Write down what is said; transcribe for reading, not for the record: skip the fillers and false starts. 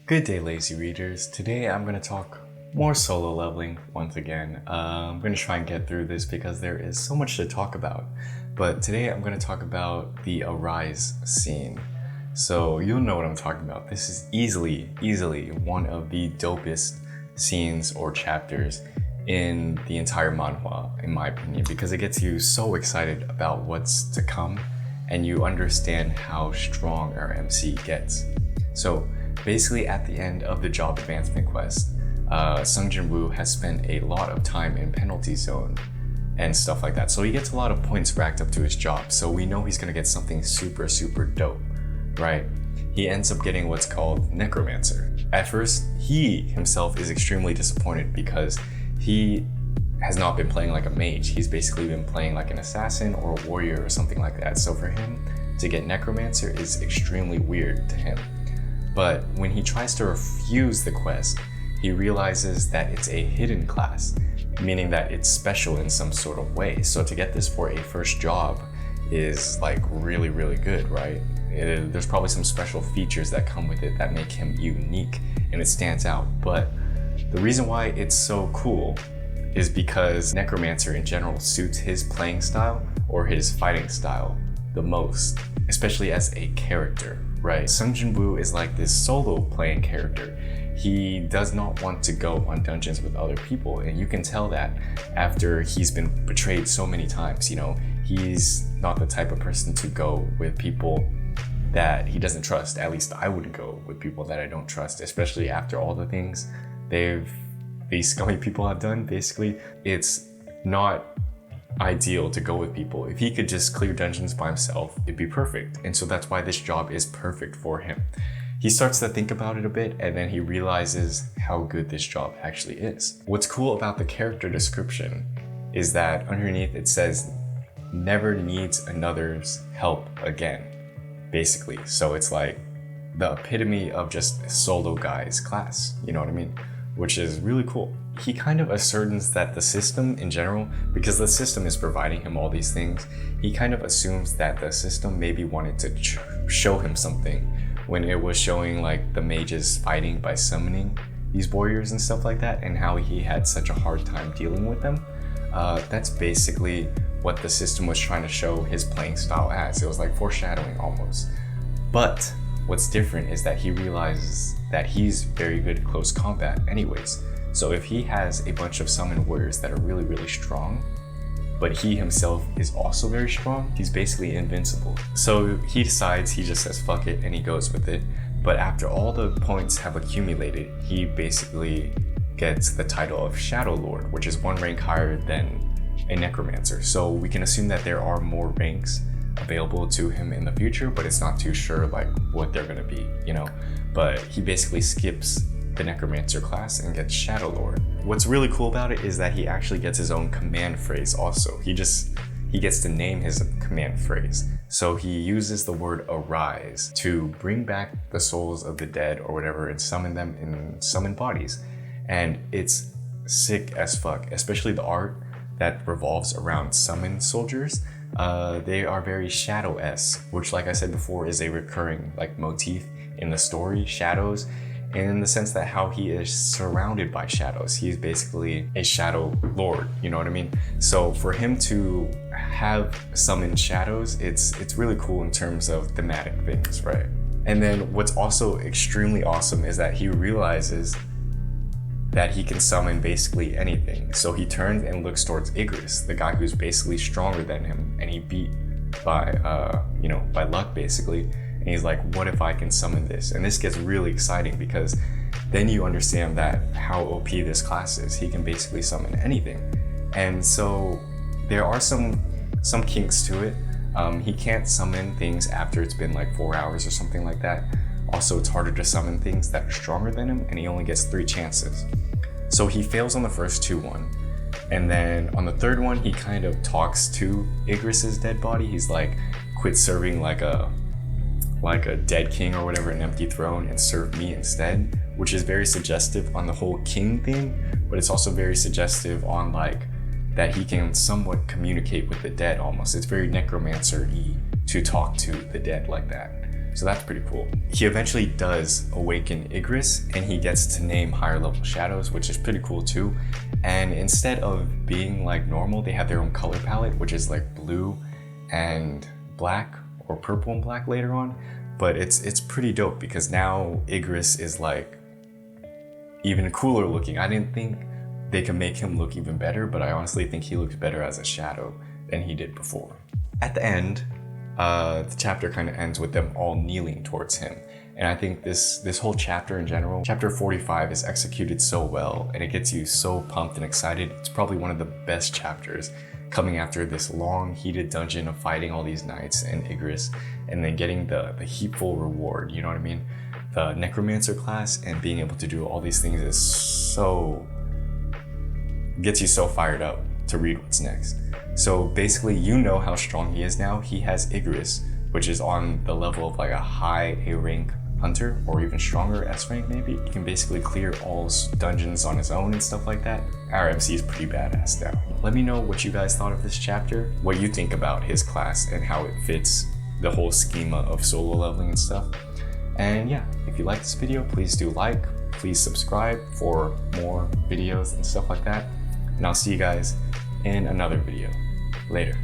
Good day, lazy readers. Today I'm going to talk more solo leveling once again. I'm going to try and get through this because there is so much to talk about. But today I'm going to talk about the Arise scene. So you'll know what I'm talking about. This is easily one of the dopest scenes or chapters in the entire manhwa, in my opinion, because it gets you so excited about what's to come and you understand how strong our MC gets. So basically at the end of the job advancement quest, Sung Jin-woo has spent a lot of time in penalty zone and stuff like that. So he gets a lot of points racked up to his job. So we know he's gonna get something super dope, right? He ends up getting what's called necromancer. At first, he himself is extremely disappointed because he has not been playing like a mage. He's basically been playing like an assassin or a warrior or something like that. So for him to get necromancer is extremely weird to him. But when he tries to refuse the quest, he realizes that it's a hidden class, meaning that it's special in some sort of way. So to get this for a first job is like really good, right? There's probably some special features that come with it that make him unique and it stands out. But the reason why it's so cool is because necromancer in general suits his playing style or his fighting style the most, especially as a character, right? Sung Jin-woo is like this solo playing character. He does not want to go on dungeons with other people, and you can tell that after he's been betrayed so many times. You know, he's not the type of person to go with people that he doesn't trust. At least I wouldn't go with people that I don't trust, especially after all the things these scummy people have done. Basically, it's not ideal to go with people. If he could just clear dungeons by himself, it'd be perfect. And so that's why this job is perfect for him. He starts to think about it a bit and then he realizes how good this job actually is. What's cool about the character description is that underneath it says never needs another's help again, basically. So it's like the epitome of just a solo guy's class, you know what I mean? Which is really cool. He kind of ascertains that the system in general, because the system is providing him all these things, he kind of assumes that the system maybe wanted to show him something when it was showing like the mages fighting by summoning these warriors and stuff like that, and how he had such a hard time dealing with them. That's basically what the system was trying to show his playing style as. It was like foreshadowing almost. But what's different is that he realizes that he's very good at close combat anyways. So if he has a bunch of summoned warriors that are really strong, but he himself is also very strong, he's basically invincible. So he decides, he just says fuck it and he goes with it. But after all the points have accumulated, he basically gets the title of Shadow Lord, which is one rank higher than a necromancer. So we can assume that there are more ranks available to him in the future, but it's not too sure like what they're gonna be, you know. But he basically skips the necromancer class and gets Shadow Lord. What's really cool about it is that he actually gets his own command phrase also. He gets to name his command phrase. So he uses the word arise to bring back the souls of the dead or whatever and summon them in summoned bodies. And it's sick as fuck, especially the art that revolves around summoned soldiers. They are very shadow-esque, which like I said before is a recurring like motif in the story, shadows, in the sense that how he is surrounded by shadows. He's basically a shadow lord, you know what I mean? So for him to have summoned shadows, it's really cool in terms of thematic things, right? And then what's also extremely awesome is that he realizes that he can summon basically anything. So he turns and looks towards Igris, the guy who's basically stronger than him, and he beat by by luck basically. And he's like, what if I can summon this? And this gets really exciting because then you understand that how OP this class is. He can basically summon anything. And so there are some kinks to it. He can't summon things after it's been like 4 hours or something like that. Also, it's harder to summon things that are stronger than him, and he only gets 3 chances. So he fails on the first 2-1. And then on the third one, he kind of talks to Igris's dead body. He's like, quit serving like a dead king or whatever, an empty throne, and serve me instead, which is very suggestive on the whole king thing, but it's also very suggestive on like that he can somewhat communicate with the dead almost. It's very necromancer-y to talk to the dead like that. So that's pretty cool. He eventually does awaken Igris, and he gets to name higher level shadows, which is pretty cool too. And instead of being like normal, they have their own color palette, which is like blue and black, or purple and black later on. But it's pretty dope because now Igris is like even cooler looking. I didn't think they could make him look even better, but I honestly think he looks better as a shadow than he did before. At the end, the chapter kind of ends with them all kneeling towards him. And I think this whole chapter in general, chapter 45, is executed so well, and it gets you so pumped and excited. It's probably one of the best chapters, coming after this long, heated dungeon of fighting all these knights and Igris, and then getting the heapful reward, you know what I mean? The necromancer class, and being able to do all these things is so... gets you so fired up to read what's next. So basically, you know how strong he is now. He has Igris, which is on the level of like a high A rank hunter, or even stronger S rank maybe. He can basically clear all dungeons on his own and stuff like that. Our MC is pretty badass now. Let me know what you guys thought of this chapter, what you think about his class and how it fits the whole schema of solo leveling and stuff. And yeah, if you like this video, please do like, please subscribe for more videos and stuff like that. And I'll see you guys in another video. Later.